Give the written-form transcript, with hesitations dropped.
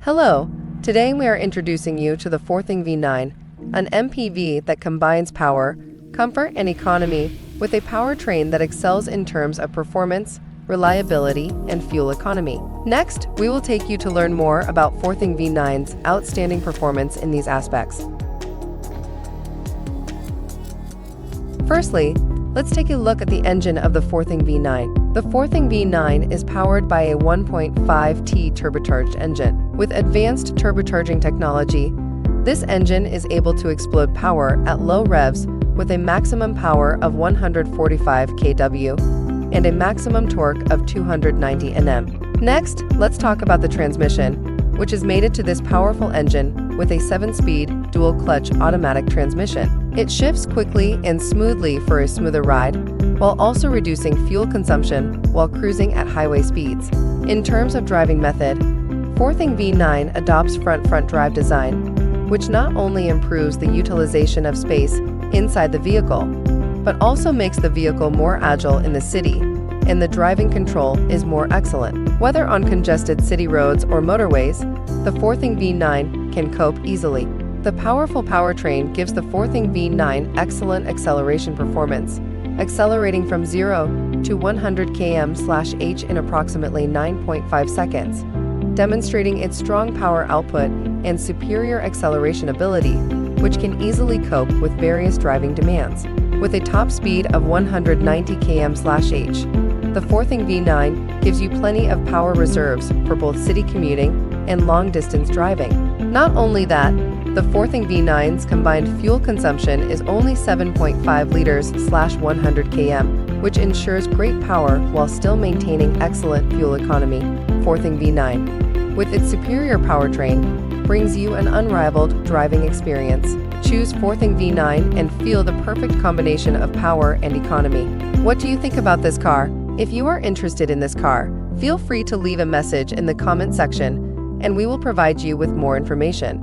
Hello, today we are introducing you to the Dongfeng V9, an MPV that combines power, comfort and economy with a powertrain that excels in terms of performance, reliability, and fuel economy. Next, we will take you to learn more about Dongfeng V9's outstanding performance in these aspects. Firstly, let's take a look at the engine of the Dongfeng V9. The Dongfeng V9 is powered by a 1.5T turbocharged engine. With advanced turbocharging technology, this engine is able to explode power at low revs with a maximum power of 145 kW and a maximum torque of 290 Nm. Next, let's talk about the transmission, which is mated to this powerful engine with a 7-speed dual-clutch automatic transmission. It shifts quickly and smoothly for a smoother ride, while also reducing fuel consumption while cruising at highway speeds. In terms of driving method, Dongfeng V9 adopts front drive design, which not only improves the utilization of space inside the vehicle, but also makes the vehicle more agile in the city, and the driving control is more excellent. Whether on congested city roads or motorways, the Dongfeng V9 can cope easily. The powerful powertrain gives the Dongfeng V9 excellent acceleration performance, accelerating from 0 to 100 km/h in approximately 9.5 seconds, demonstrating its strong power output and superior acceleration ability, which can easily cope with various driving demands. With a top speed of 190 km/h, the Dongfeng V9 gives you plenty of power reserves for both city commuting and long-distance driving. Not only that, the Dongfeng V9's combined fuel consumption is only 7.5 liters/100 km, which ensures great power while still maintaining excellent fuel economy. Dongfeng V9, with its superior powertrain, brings you an unrivaled driving experience. Choose Dongfeng V9 and feel the perfect combination of power and economy. What do you think about this car? If you are interested in this car, feel free to leave a message in the comment section, and we will provide you with more information.